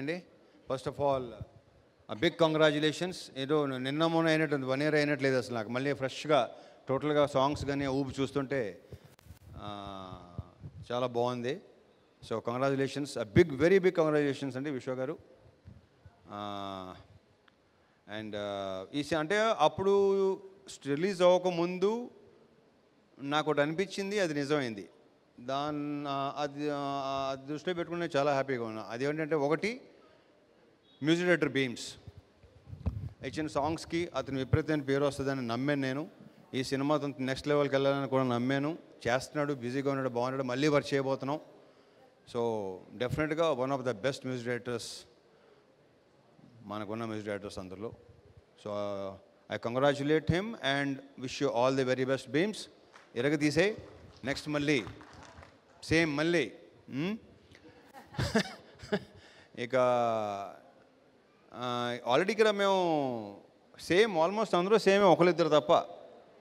అండి first of all big congratulations. ఏదో నిన్న మొన్న అయినట్టు 1 year అయినట్లేదు అసలు నాకు. మళ్ళీ ఫ్రెష్గా టోటల్గా సాంగ్స్ కానీ ఊపి చూస్తుంటే చాలా బాగుంది. So congratulations, very big congratulations అండి విశ్వ గారు. అండ్ అంటే అప్పుడు రిలీజ్ అవ్వకముందు నాకు ఒకటి అనిపించింది, అది నిజమైంది. అది దృష్టిలో పెట్టుకుని చాలా హ్యాపీగా ఉన్నా. అదేంటంటే, ఒకటి మ్యూజిక్ డైరెక్టర్ బీమ్స్ ఇచ్చిన సాంగ్స్కి అతను విపరీతమైన పేరు వస్తుందని నమ్మాను నేను. ఈ సినిమాతో నెక్స్ట్ లెవెల్కి వెళ్ళాలని కూడా నమ్మాను. చేస్తున్నాడు, బిజీగా ఉన్నాడు, బాగున్నాడు, మళ్ళీ వర్క్ చేయబోతున్నాం. సో డెఫినెట్గా one of the best music directors మనకున్న మ్యూజిక్ డైరెక్టర్స్ అందరిలో. So I congratulate him and wish you all the very best Bheems. ఎరగ తీసే నెక్స్ట్ మళ్ళీ సేమ్ మళ్ళీ ఇక ఆల్రెడీ ఇక్కడ మేము సేమ్ ఆల్మోస్ట్ అందరూ సేమే, ఒకరిద్దరు తప్ప.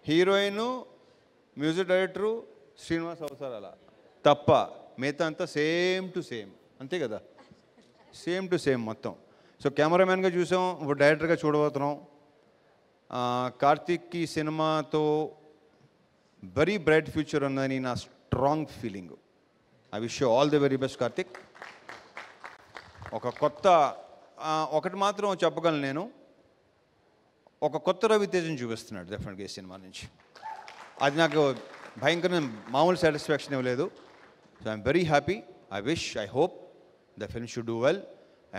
హీరోయిన్, మ్యూజిక్ డైరెక్టరు, శ్రీనివాస్ అవసరాల తప్ప మిగతా అంతా సేమ్ టు సేమ్, అంతే కదా, సేమ్ టు సేమ్ మొత్తం. సో కెమెరామెన్గా చూసాం, ఇప్పుడు డైరెక్టర్గా చూడబోతున్నాం. కార్తీక్కి సినిమాతో వెరీ బ్రైట్ ఫ్యూచర్ ఉందని నా strong feeling. I wish you all the very best Karthik. ఒకటి మాత్రం చెప్పగలను నేను, ఒక కొత్త రవితేజను చూపిస్తున్నాడు డెఫినెట్గా ఈ సినిమా నుంచి. అది నాకు భయంకరమైన మామూలు సాటిస్ఫాక్షన్ ఇవ్వలేదు. So I'm very happy. I hope the film should do well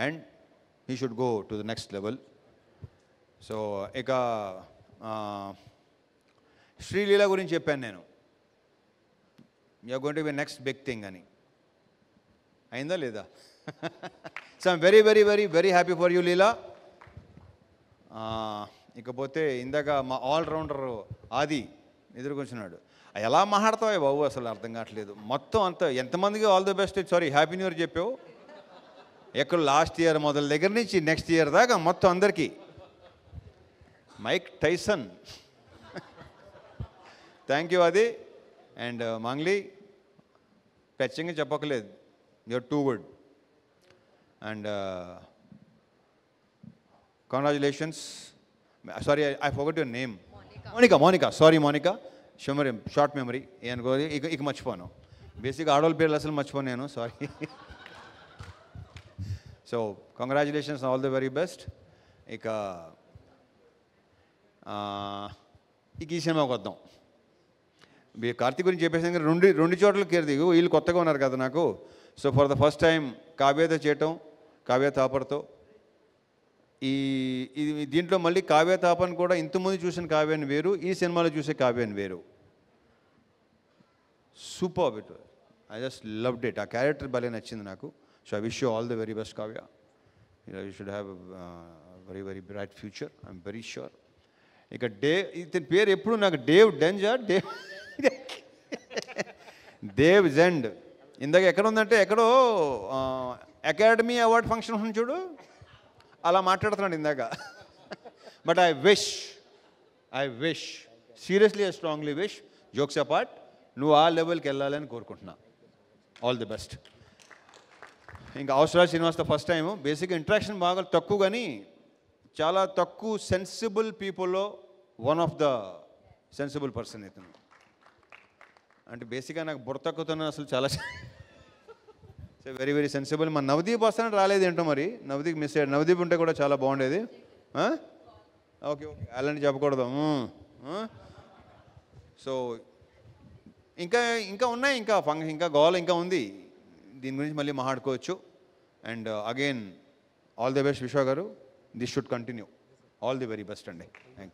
and he should go to the next level. So ఇక శ్రీలీల గురించి చెప్పాను నేను, you're going to be next big thing అని. అయిందా లేదా? So I'm very very very very happy for you Leela. ఇకపోతే ఇందాక మా ఆల్రౌండర్ ఆది ఎదురుకొచ్చినాడు. ఎలా మాట్లాడతావా బాబు, అసలు అర్థం కావట్లేదు. మొత్తం అంతా ఎంతమందికి all the best, sorry happy new year చెప్పావు. ఎక్కడ లాస్ట్ ఇయర్ మొదల దగ్గర నుంచి నెక్స్ట్ ఇయర్ దాకా మొత్తం అందరికీ. Mike Tyson. థ్యాంక్ యూ అది. అండ్ మంగ్లీ, ఖచ్చితంగా చెప్పక్కలేదు, you're too good. And congratulations. Sorry I forgot your name. Monica. Sorry Monica, short memory అనుకో. ఇక మర్చిపోను. బేసిక్గా ఆడవాళ్ళ పేర్లు అసలు మర్చిపోను నేను, sorry. So congratulations, all the very best. ఇక ఈ సినిమాకి వద్దాం. కార్తీక్ గురించి చెప్పేసి రెండు చోట్ల కేర్ది, వీళ్ళు కొత్తగా ఉన్నారు కదా నాకు. So for the first time కావ్యతో చేయటం, కావ్య తాపర్తో. దీంట్లో మళ్ళీ కావ్య తాపని కూడా ఇంతకుముందు చూసిన కావ్యాన్ని వేరు, ఈ సినిమాలో చూసే కావ్యాన్ని వేరు. Super it. I just loved it. ఆ క్యారెక్టర్ భలే నచ్చింది నాకు. So I wish you all the very best Kavya. You should have very very bright future, I'm very sure. ఇక ఇతని పేరు ఎప్పుడు నాకు డేవ్ దేవ్ జెండ్. ఇందాక ఎక్కడ ఉందంటే, ఎక్కడో అకాడమీ అవార్డ్ ఫంక్షన్ ఉంది చూడు, అలా మాట్లాడుతున్నాడు ఇందాక. But I wish seriously, I strongly wish, jokes apart, నువ్వు ఆ లెవెల్కి వెళ్ళాలని కోరుకుంటున్నా. All the best. ఇంకా అవసరాలు శ్రీనివాస్తో ఫస్ట్ టైము. బేసిక్గా ఇంట్రాక్షన్ బాగా తక్కువ, కానీ చాలా తక్కువ సెన్సిబుల్ పీపుల్లో one of the sensible person ఇతను. అంటే బేసిక్గా నాకు బుర్ర తక్కువతో అసలు చాలా వెరీ వెరీ సెన్సిబుల్. మన నవదీప్ వస్తానంటే రాలేదు ఏంటో మరి, నవదీప్ మిస్ అయ్యాడు. నవదీప్ ఉంటే కూడా చాలా బాగుండేది. ఓకే అలాంటి చెప్పకూడదు. సో ఇంకా ఉన్నాయి, ఇంకా గోల్ ఇంకా ఉంది. దీని గురించి మళ్ళీ మాట్లాడుకోవచ్చు. And again all the best Vishwa గారు. This should continue. All the very best అండి. Thank you.